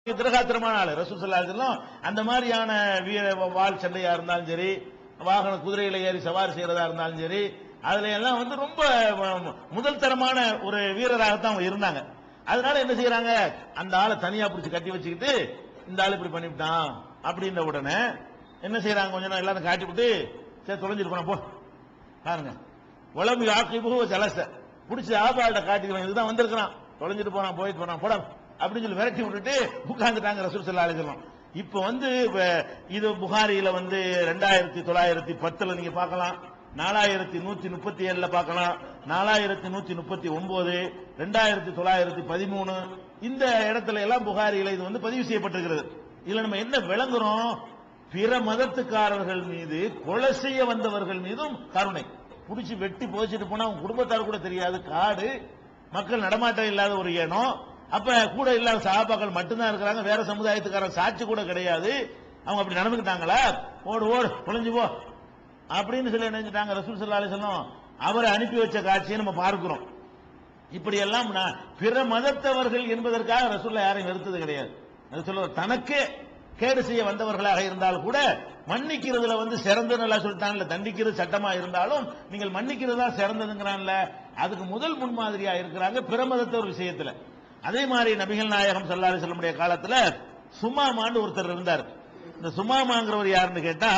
திரகாத்திரமான ஆளு ரசூல் ஸல்லல்லாஹு அலைஹி வஸல்லம். அந்த மாதிரியான வாள் சண்டையா இருந்தாலும் சரி, வாகன குதிரையில ஏறி சவாரி செய்யறதா இருந்தாலும் சரி, அதுல எல்லாம் வந்து ரொம்ப முதல் தரமான ஒரு வீரராகத்தான் அவங்க இருந்தாங்க. அதனால என்ன செய்யறாங்க, அந்த ஆளை தனியா பிடிச்சு கட்டி வச்சுக்கிட்டு இந்த ஆள் இப்படி பண்ணிவிட்டான் அப்படின்ற உடனே என்ன செய்யறாங்க, கொஞ்ச நேரம் எல்லாரும் காட்டி விட்டு சரி தொலைஞ்சிட்டு போனா போ பாருங்க, உலம்பு ஆக்கிபு ஜலச பிடிச்சி ஆபாட்ட காட்டிடுவான், இதுதான் வந்திருக்கிறான், தொலைஞ்சிட்டு போறான், போயிட்டு போறான், போட அப்படின்னு சொல்லி விரட்டி விட்டுட்டு உட்கார்ந்துட்டாங்க ரசூல் ஸல்லல்லாஹு அலைஹி வஸல்லம். இப்ப வந்து இது புகாரியில வந்து 2910 நீங்க பார்க்கலாம், 4137 பார்க்கலாம், 4139, 2913 இந்த இடத்துல எல்லாம் புகாரியில இது வந்து பதிவு செய்யப்பட்டிருக்கிறது. இதுல நம்ம என்ன விளங்குறோம், பிற மதத்துக்காரர்கள் மீது கொலை செய்ய வந்தவர்கள் மீதும் கருணை. புடிச்சு வெட்டி போச்சுட்டு போனா அவங்க குடும்பத்தார் கூட தெரியாது, காடு, மக்கள் நடமாட்டம் இல்லாத ஒரு இடம், அப்ப கூட இல்லாத சஹாபாக்கள் மட்டும்தான் இருக்கிறாங்க, வேற சமுதாயத்துக்காரன் சாட்சி கூட கிடையாது. அவங்க அப்படி நடந்துக்கிட்டாங்களா, ஓடு ஓடு தொலைஞ்சு போ அப்படின்னு சொல்லி நினைச்சிட்டாங்க. ரசூல் ஸல்லல்லாஹு அலைஹி வஸல்லம் அவரை அனுப்பி வச்ச காட்சியை நம்ம பார்க்கிறோம். இப்படி எல்லாம் பிற மதத்தவர்கள் என்பதற்காக ரசூலுல்லாஹ் யாரையும் வெறுத்தது கிடையாது. ரசூலுல்லாஹ் தனக்கே கேடு செய்ய வந்தவர்களாக இருந்தாலும் கூட மன்னிக்கிறதுல வந்து சிறந்தது நல்லா சொல்லிட்டான்ல, தண்டிக்கிறது சட்டமா இருந்தாலும் நீங்கள் மன்னிக்கிறதா சிறந்ததுங்கிறான்ல, அதுக்கு முதல் முன்மாதிரியா இருக்கிறாங்க பிற மதத்தவர் விஷயத்துல. அதே மாதிரி நபிகள் நாயகம் ஸல்லல்லாஹு அலைஹி வஸல்லம் காலத்துல சுமாமான்னு ஒருத்தர் இருந்தார். இந்த சுமாமாங்கிறவர் யாருன்னு கேட்டா,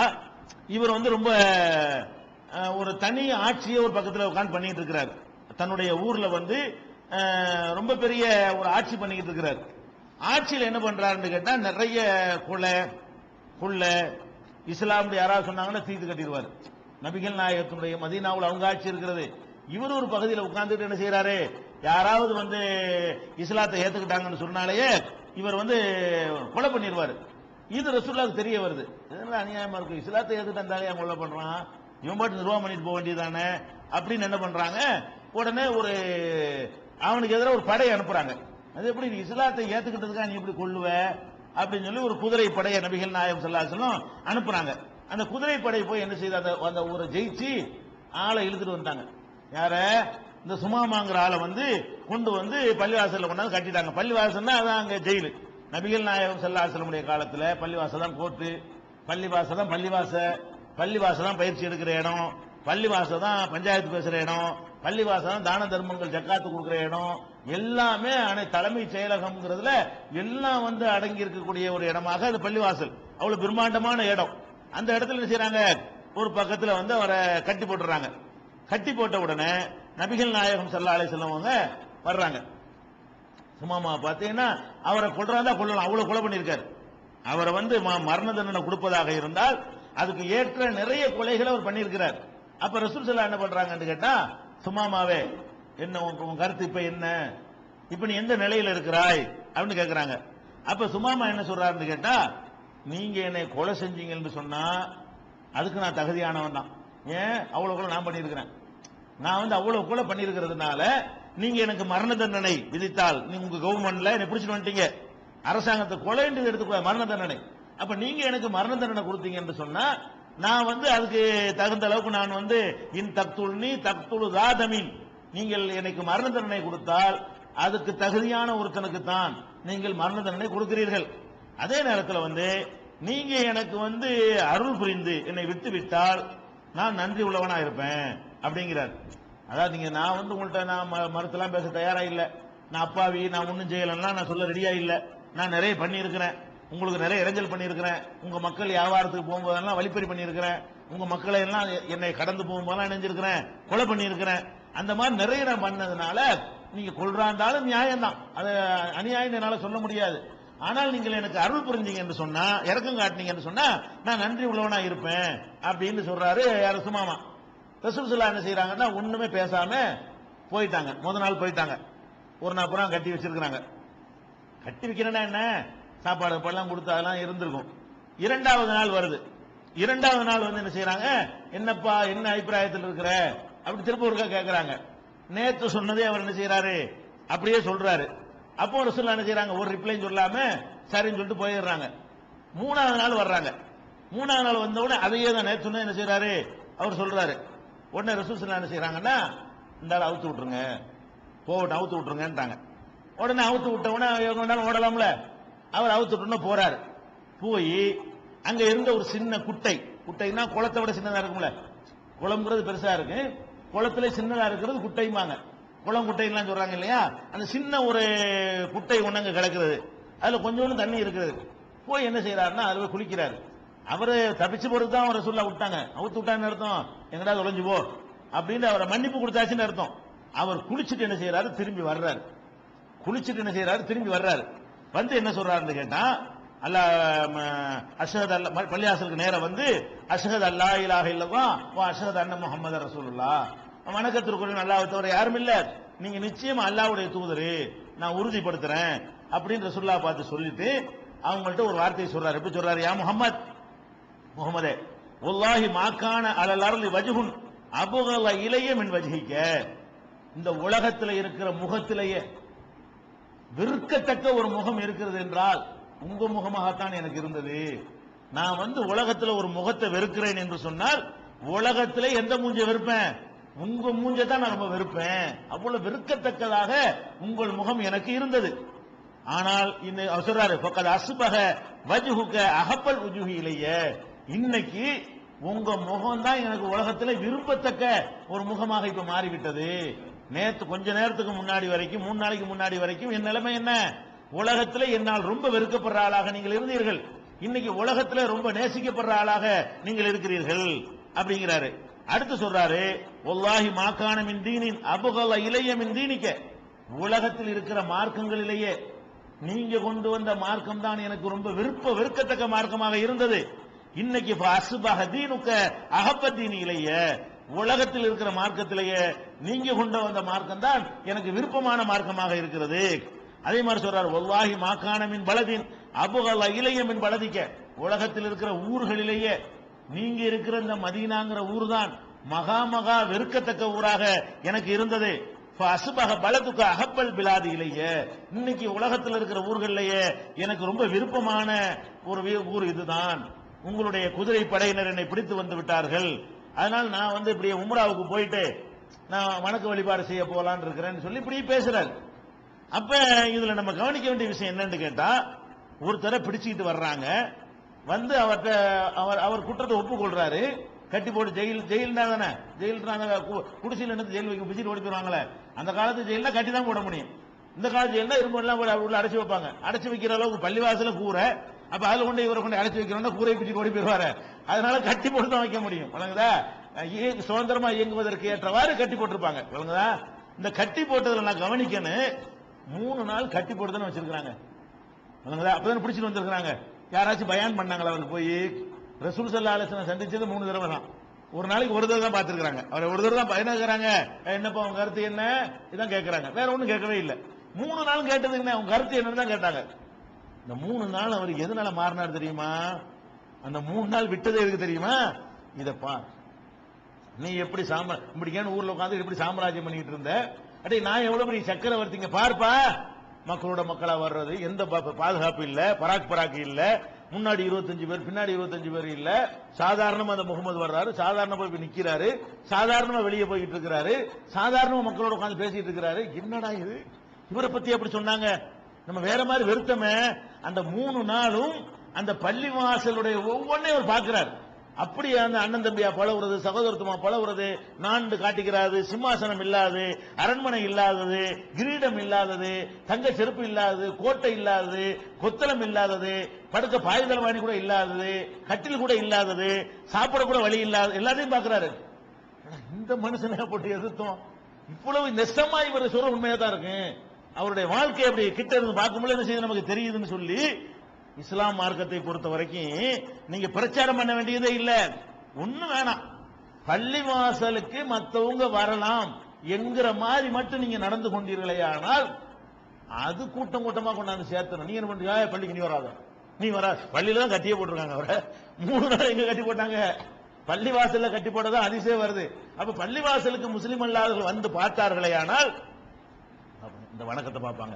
இவர் வந்து ரொம்ப ஒரு தனி ஆட்சியை ஒரு பக்கத்துல உட்கார்ந்து பண்ணிட்டு இருக்கிறார். தன்னுடைய ஊர்ல வந்து ரொம்ப பெரிய ஒரு ஆட்சி பண்ணிக்கிட்டு இருக்கிறார். ஆட்சியில் என்ன பண்றாருன்னு கேட்டா, நிறைய கொள்ளை இஸ்லாம் யாராவது சொன்னாங்கன்னா தீர்த்து கட்டிடுவார். நபிகள் நாயகத்தினுடைய மதீனாவுல அவங்க ஆட்சி இருக்கிறது, இவர் ஒரு பகுதியில் உட்கார்ந்துட்டு என்ன செய்யறாரு, யாராவது வந்து இஸ்லாத்தை ஏத்துக்கிட்டாங்கன்னு சொன்னாலேயே இவர் வந்து கொலை பண்ணிடுவாரு. இது ரசூலுல்லாஹ்க்கு தெரிய வருது, இதெல்லாம் அநியாயமா இருக்கு, இஸ்லாத்தை ஏத்துக்கிட்டாலே அவன் கொலை பண்றான், இவன் பாட்டு நிர்வாகம் பண்ணிட்டு போக வேண்டியதானே அப்படின்னு என்ன பண்றாங்க, உடனே ஒரு அவனுக்கு எதிராக ஒரு படையை அனுப்புறாங்க. அது எப்படி நீ இஸ்லாத்தை ஏத்துக்கிட்டதுக்காக நீ எப்படி கொள்ளுவ அப்படின்னு சொல்லி ஒரு குதிரை படையை நபிகள் நாயகம் ஸல்லல்லாஹு அலைஹி வஸல்லம் அனுப்புறாங்க. அந்த குதிரை படை போய் என்ன செய்த, அந்த ஊரை ஜெயிச்சு ஆளை இழுத்துட்டு வந்தாங்க. யார, இந்த சுமாமாங்கிற ஆளை வந்து கொண்டு வந்து பள்ளிவாசல்ல கொண்டாந்து கட்டிட்டாங்க. பள்ளிவாசல்னா அதான் அங்க ஜெயிலு. நபிகள் நாயகம் ஸல்லல்லாஹு அலைஹி வஸல்லம் காலத்துல பள்ளிவாசல் தான் கோர்ட்டு, பள்ளிவாசல் தான் பள்ளிவாசல் தான் பயிற்சி எடுக்கிற இடம், பள்ளிவாசல் தான் பஞ்சாயத்து பேசுற இடம், பள்ளிவாசல் தான் தான தர்மங்கள் ஜக்காத்து கொடுக்கிற இடம், எல்லாமே தலைமை செயலகம்ங்கிறதுல எல்லாம் வந்து அடங்கி இருக்கக்கூடிய ஒரு இடமாக அது பள்ளிவாசல். அவ்வளவு பிரம்மாண்டமான இடம். அந்த இடத்துல என்ன செய்யறாங்க, ஒரு பக்கத்துல வந்து அவரை கட்டி போட்டுறாங்க. கட்டி போட்ட உடனே நபிகள் நாயகம் ஸல்லல்லாஹு அலைஹி வஸல்லம் வர்றாங்க. சுமாமா பார்த்தீங்கன்னா அவரை கொல்றதா கொல்லலாம், அவ்வளவு கொலை பண்ணியிருக்காரு. அவரை வந்து மரண தண்டனை கொடுப்பதாக இருந்தால் அதுக்கு ஏற்ற நிறைய கொலைகளை அவர் பண்ணியிருக்கிறார். அப்ப ரசூல் ஸல்லல்லாஹு என்ன பண்றாங்கன்னு கேட்டா, சுமாமாவே என்ன உன் கருத்து இப்ப என்ன, இப்ப நீ எந்த நிலையில இருக்கிறாய் அப்படின்னு கேட்கிறாங்க. அப்ப சுமாமா என்ன சொல்றாருன்னு கேட்டா, நீங்க என்னை கொலை செஞ்சீங்கன்னு சொன்னா அதுக்கு நான் தகுதியானவன் தான். ஏன், அவ்வளவு கொலை நான் பண்ணியிருக்கிறேன், நான் வந்து அவ்வளவு கொலை பண்ணியிருக்கிறதுனால நீங்க எனக்கு மரண தண்டனை விதித்தால், நீங்க உங்க கவர்மெண்ட்ல என்னை பிடிச்சிட்டு வந்துட்டீங்க, அரசாங்கத்தை கொலைன்றது எடுத்துக்கூடாது, மரண தண்டனை. அப்ப நீங்க எனக்கு மரண தண்டனை கொடுத்தீங்கன்னு சொன்னா நான் வந்து அதுக்கு தகுந்த அளவுக்கு நான் வந்து இன் தக்துல்னி தக்துலு தாதமின், நீங்கள் எனக்கு மரண தண்டனை கொடுத்தால் அதுக்கு தகுதியான ஒருத்தனுக்கு தான் நீங்கள் மரண தண்டனை கொடுக்கிறீர்கள். அதே நேரத்தில் வந்து நீங்க எனக்கு வந்து அருள் புரிந்து என்னை விட்டு விட்டால் நான் நன்றி உள்ளவனா இருப்பேன் அப்படிங்கிறார். அதாவது நீங்க நான் வந்து உங்கள்கிட்ட நான் மறுத்தெல்லாம் பேச தயாரா இல்லை, நான் அப்பாவி, நான் ஒன்னும் செய்யலாம் நான் சொல்ல ரெடியா இல்லை, நான் நிறைய பண்ணியிருக்கிறேன், உங்களுக்கு நிறைய இறைஞ்சல் பண்ணியிருக்கிறேன், உங்க மக்கள் வியாபாரத்துக்கு போகும்போதெல்லாம் வழிப்பறி பண்ணியிருக்கிறேன், உங்க மக்களை எல்லாம் என்னை கடந்து போகும்போதெல்லாம் இணைஞ்சிருக்கிறேன், கொலை பண்ணியிருக்கிறேன், அந்த மாதிரி நிறைய நான் பண்ணதுனால நீங்க கொள்றாண்டாலும் நியாயம் தான், அது அநியாயம் என்னால சொல்ல முடியாது. ஆனால் நீங்கள் எனக்கு அருள் புரிஞ்சீங்க என்று சொன்னா, இறக்கம் காட்டினீங்க என்று சொன்னா நான் நன்றி உள்ளவனா இருப்பேன் அப்படின்னு சொல்றாரு யாரு, சுமாமா. ரசூல் ஸல்லல்லாஹு என்ன செய்யறாங்கன்னா ஒண்ணுமே பேசாம போயிட்டாங்க. முதல் நாள் போயிட்டாங்க, ஒரு நாள் புறம் கட்டி வச்சிருக்கிறாங்க. கட்டி வைக்கிறேன்னா என்ன, சாப்பாடு பழம் கொடுத்து அதெல்லாம் இருந்திருக்கும். இரண்டாவது நாள் வருது. இரண்டாவது நாள் வந்து என்ன செய்யறாங்க, என்னப்பா என்ன அபிப்பிராயத்தில் இருக்கிற அப்படி திரும்ப ஒருக்கா கேட்கிறாங்க. நேற்று சொன்னதே அவர் என்ன செய்யறாரு அப்படியே சொல்றாரு. அப்போ ரசூலுல்லாஹ் என்ன செய்யறாங்க, ஒரு ரிப்ளையும் சொல்லாம சரின்னு சொல்லிட்டு போயிடுறாங்க. மூணாவது நாள் வர்றாங்க. மூணாவது நாள் வந்த உடனே அதையே தான் நேற்று சொன்ன என்ன செய்யறாரு அவர் சொல்றாரு. உடனே ரசூல் ஸல்லல்லாஹு என்ன செய்யறாங்கன்னா, இந்த ஆளை அவுத்து விட்டுருங்க, போகட்டும் அவுத்து விட்டுருங்கன்றாங்க. உடனே அவுத்து விட்ட உடனே ஓடலாம்ல, அவர் அவுத்துட்டு போறாரு. போய் அங்க இருந்த ஒரு சின்ன குட்டைன்னா குளத்தை விட சின்னதா இருக்கும்ல, குளம்ங்கிறது பெருசா இருக்கு, குளத்துல சின்னதா இருக்கிறது குட்டைமாங்க. குளம் குட்டைலாம் சொல்றாங்க இல்லையா, அந்த சின்ன ஒரு குட்டை ஒண்ணு அங்க கிடக்கிறது, அதுல கொஞ்சோண்டு தண்ணி இருக்கிறது. போய் என்ன செய்யறாருன்னா அதுல குளிக்கிறாரு. அவரு தப்பிச்சு போறதுக்கு தான் அவரை சொல்ல விட்டாங்க, அவுத்து விட்டான்னு அர்த்தம், எங்கடா தொலைஞ்சு போ அப்படின்னு அவரை மன்னிப்பு கொடுத்தாச்சுன்னு அர்த்தம். அவர் குளிச்சுட்டு என்ன செய்யறாரு, திரும்பி வர்றாரு. திரும்பி வர்றாரு. வந்து என்ன சொல்றாருன்னு கேட்டா, அஷ்ஹது அல்லா பள்ளியாசலுக்கு நேரம் வந்து அஷ்ஹது அல்லா இலாஹ இல்லல்லாஹ் வ அஷ்ஹது அன்ன முஹம்மதர் ரசூலுல்லாஹ், வணக்கத்திற்குரிய அல்லாஹ்வை தவிர யாரும் இல்ல, நீங்க நிச்சயமா அல்லாஹ்வுடைய தூதர், நான் உறுதிப்படுத்துறேன் அப்படின்னு ரசூலுல்லாஹ் பார்த்து சொல்லிட்டு அவங்கள்ட்ட ஒரு வார்த்தையை சொல்றாரு. எப்படி சொல்றாரு? யா முஹம்மதே வல்லாஹி மாகான அலல் அர்லி வஜ்ஹுன் அபுகல இலைய மின் வஜ்ஹிக, இந்த உலகத்தில் இருக்கிற முகத்திலேயே வெறுக்கத்தக்க ஒரு முகம் இருக்கிறது என்றால் உங்க முகமாகத்தான் எனக்கு இருந்தது. நான் வந்து உலகத்தில் ஒரு முகத்தை வெறுக்கிறேன் என்று சொன்னால் உலகத்திலே எந்த மூஞ்சை வெறுப்பேன்? உங்க மூஞ்சை தான் நான் ரொம்ப வெறுப்பேன். அவ்வளவு வெறுக்கத்தக்கதாக உங்கள் முகம் எனக்கு இருந்தது. ஆனால் அவர் சொல்றாரு, பக்கத்து அசுபக வஜ்ஹுக அஹப்பல் உஜுஹி இலைய, இன்னைக்கு உங்க முகம் தான் எனக்கு உலகத்தில் விரும்பத்தக்க ஒரு முகமாக இப்ப மாறிவிட்டது. நேற்று கொஞ்ச நேரத்துக்கு முன்னாடி வரைக்கும், 3 நாளைக்கு முன்னாடி வரைக்கும் என் நிலைமை என்ன, உலகத்தில் என்னால் ரொம்ப வெறுக்கப்படுற ஆளாக நீங்கள் இருந்தீர்கள், இன்னைக்கு உலகத்தில் ரொம்ப நேசிக்கப்படுற ஆளாக நீங்கள் இருக்கிறீர்கள் அப்படிங்கிறாரு. அடுத்து சொல்றாரு, வல்லாஹி மாகான மின் தீனின் அபுகல இலைய மின் தீனிக்க, உலகத்தில் இருக்கிற மார்க்கங்களிலேயே நீங்க கொண்டு வந்த மார்க்கம் தான் எனக்கு ரொம்ப வெறுக்கத்தக்க மார்க்கமாக இருந்தது. இன்னைக்கு அசுபக தீனுக்க அகப்பத்தீனி இலைய, உலகத்தில் இருக்கிற மார்க்கத்திலேயே நீங்க கொண்டு வந்த மார்க்கம் தான் எனக்கு விருப்பமான மார்க்கமாக இருக்கிறது. அதே மாதிரி சொல்றாரு, வல்லாஹி மாகான மின் பலதின் அபுகல இலைய மின் பலதிக்க, உலகத்தில் இருக்கிற ஊர்களிலேயே நீங்க இருக்கிற இந்த மதீனாங்கிற ஊர் தான் மகா வெறுக்கத்தக்க ஊராக எனக்கு இருந்தது. அசுபக பலதுக்க அகப்பல் பிலாதி இலைய, இன்னைக்கு உலகத்தில் இருக்கிற ஊர்களிலேயே எனக்கு ரொம்ப விருப்பமான ஒரு ஊர் இதுதான். உங்களுடைய குதிரை படையினர் என்னை பிடித்து வந்து விட்டார்கள், அதனால் நான் வந்து இப்படி உம்ராவுக்கு போயிட்டு நான் வணக்க வழிபாடு செய்ய போலான்னு இருக்கிறேன்னு சொல்லி இப்படி பேசுறாரு. அப்ப இதுல நம்ம கவனிக்க வேண்டிய விஷயம் என்னன்னு கேட்டா, ஒருத்தரை பிடிச்சிட்டு வர்றாங்க, வந்து அவர் குற்றத்தை ஒப்புக்கொள்றாரு, கட்டி போட்டு ஜெயில் தானே, குடிசையில் இருந்து ஜெயில் வைக்க பிடிச்சிட்டு ஓடி போயிருவாங்களே, அந்த காலத்து ஜெயில கட்டி தான் போட முடியும். இந்த காலத்து ஜெயில இரும்பு எல்லாம் உள்ள அடைச்சு வைப்பாங்க, அடைச்சு வைக்கிற அளவுக்கு பள்ளிவாசல கூரை, அப்ப அதுல கொண்டு இவரை கொண்டு அடைச்சு வைக்கிறோம்னா கூரை பிடிச்சி ஓடி போயிருவாரு, அதனால கட்டி போட்டு தான் வைக்க முடியும். வழங்குதா? சுதந்திரமா இயங்குவதற்கு ஏற்றவாறு கட்டி போட்டிருப்பாங்க. வழங்குதா? இந்த கட்டி போட்டதுல நான் கவனிக்கணும், 3 நாள் கட்டி போட்டு தானே வச்சிருக்காங்க. அப்பதான் பிடிச்சிட்டு வந்திருக்காங்க. யாராச்சும் பயான் பண்ணாங்களா? அவருக்கு போய் ரசூல் ஸல்லல்லாஹு அலைஹி வஸல்லம் சந்திச்சது 3 தடவை தான், ஒரு நாளைக்கு ஒரு தடவை தான் பார்த்திருக்காங்க. அவரை ஒரு தடவை தான் பயணக்கிறாங்க, என்னப்பா உங்க கருத்து என்ன இதான் கேட்கறாங்க, வேற ஒண்ணும் கேட்கவே இல்லை. 3 நாள் கேட்டதுக்கு உங்க கருத்து என்னன்னு தான் கேட்டாங்க. இந்த 3 நாள் அவர் எதனால மாறினார் தெரியுமா? அந்த 3 நாள் விட்டதே இருக்கு தெரியுமா? இதப்பா நீ எப்படி இப்படிக்கான ஊர்ல உட்காந்து எப்படி சாம்ராஜ்யம் பண்ணிட்டு இருந்த, அடே நான் எவ்வளவு பெரிய சக்கரவர்த்திங்க பார்ப்பா, மக்களோட மக்களா வர்றது, எந்த பாதுகாப்பு இல்ல, பராக்கு இல்ல, முன்னாடி 25 பேர் பின்னாடி 25 பேர் இல்ல, சாதாரணமா அந்த முகமது வர்றாரு, சாதாரணமா போய் நிக்கிறாரு, சாதாரணமா வெளியே போயிட்டு இருக்கிறாரு, சாதாரணமா மக்களோட உட்காந்து பேசிட்டு இருக்கிறாரு. என்னடா இது, இவரை பத்தி அப்படி சொன்னாங்க, நம்ம வேற மாதிரி வெறுத்தமே. அந்த 3 நாளும் அந்த பள்ளிவாசலுடைய ஒவ்வொன்றையும் அவர் பார்க்கிறார். அப்படி அந்த அண்ணன் தம்பியா பழகுறது, சகோதரத்துவமா பழகுறது, நான்கு காட்டுகிறாரு, சிம்மாசனம் இல்லாது, அரண்மனை இல்லாதது, கிரீடம் இல்லாதது, தங்க செருப்பு இல்லாதது, கோட்டை இல்லாதது, கொத்தளம் இல்லாதது, படுக்க பாய்தளவாணி கூட இல்லாதது, கட்டில் கூட இல்லாதது, சாப்பிட கூட வழி இல்லாத எல்லாத்தையும் பார்க்கிறாரு. இந்த மனுஷனை போட்டு எதிர்த்தோம், இவ்வளவு நெசமா இவர் சொல்ற உண்மையா தான் இருக்கு. அவருடைய வாழ்க்கை அப்படி கிட்ட இருந்து பார்க்கும்போது என்ன செய்யுது நமக்கு தெரியுதுன்னு சொல்லி, இஸ்லாம் மார்க்கத்தை பொறுத்த வரைக்கும் நீங்க பிரச்சாரம் பண்ண வேண்டியதே இல்ல, ஒண்ணு வேணாம், பள்ளிவாசலுக்கு மற்றவங்க வரலாம் என்கிற மாதிரி மட்டும் நீங்க நடந்து கொண்டீர்களே, ஆனால் அது கூட்டம் கூட்டமா கொண்டாந்து சேர்த்தணும். நீங்க என்ன பண்றீங்க, பள்ளிக்கு நீ வராத, நீ வரா, பள்ளியில தான் கட்டியே போட்டிருக்காங்க. அவரை 3 நாள் எங்க கட்டி போட்டாங்க, பள்ளிவாசல்ல கட்டி போட்டதான் அதிசயம் வருது. அப்ப பள்ளிவாசலுக்கு முஸ்லிம் அல்லாதவர்கள் வந்து பார்த்தார்களே, ஆனால் இந்த வணக்கத்தை பார்ப்பாங்க,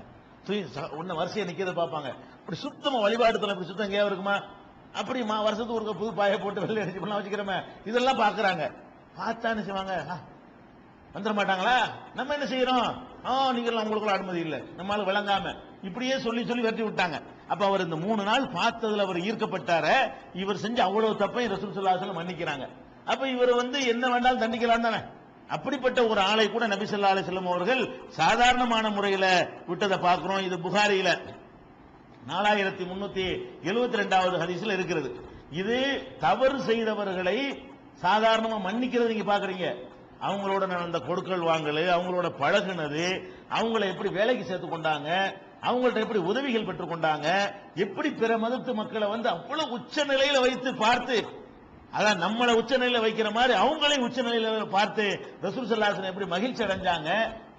உன்ன வரிசையை நிக்கிறத பார்ப்பாங்க. அப்படி சுத்தமா வழிபாடுத்தல அப்படி சுத்தம் எங்கேயா இருக்குமா? அப்படி வருஷத்துக்கு ஒரு புது பாய போட்டு வெள்ளை அடிச்சு பண்ணலாம் வச்சுக்கிறோமே, இதெல்லாம் பாக்குறாங்க. பார்த்தா என்ன செய்வாங்க, வந்துட மாட்டாங்களா? நம்ம என்ன செய்யறோம், நீங்க உங்களுக்குள்ள அனுமதி இல்லை, நம்மளால விளங்காம இப்படியே சொல்லி சொல்லி வெட்டி விட்டாங்க. அப்ப அவர் இந்த 3 நாள் பார்த்ததுல அவர் ஈர்க்கப்பட்டார, இவர் செஞ்ச அவ்வளவு தப்பையும் ரசூல் ஸல்லல்லாஹு அலைஹி வஸல்லம் மன்னிக்கிறாங்க. அப்ப இவர் என்ன வேண்டாலும் தண்டிக்கலாம் தானே. அப்படிப்பட்ட ஒரு ஆளை கூட நபி ஸல்லல்லாஹு அலைஹி வஸல்லம் அவர்கள் சாதாரணமான முறையில விட்டதை பார்க்கிறோம். இது புகாரியில 4372வது ஹதீஸ்ல இருக்கிறது. இது தவறு செய்தவர்களை சாதாரணமா மன்னிக்கிறது நீங்க பாக்குறீங்க. அவங்களோட அந்த கொடுக்கல் வாங்கல், அவங்களோட பழகுனது, அவங்களை எப்படி வேலைக்கு சேர்த்து கொண்டாங்க, அவங்கள்ட்ட எப்படி உதவிகள் பெற்றுக் கொண்டாங்க, எப்படி பிற மதத்து மக்களை அவ்வளவு உச்ச நிலையில வைத்து பார்த்து, அதான் நம்மளை உச்ச நிலையில வைக்கிற மாதிரி அவங்களையும் உச்ச நிலையில பார்த்து ரசூல் ஸல்லல்லாஹு அலைஹி வஸல்லம் எப்படி மகிழ்ச்சி அடைஞ்சாங்க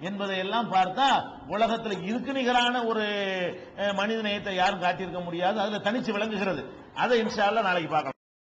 என்பதை எல்லாம் பார்த்தா உலகத்துல இதுக்கு நிகரான ஒரு மனித நேயத்தை யாரும் காட்டியிருக்க முடியாது. அதுல தனிச்சு விளங்குகிறது. அதை இன்ஷா அல்லாஹ் நாளைக்கு பார்க்கலாம்.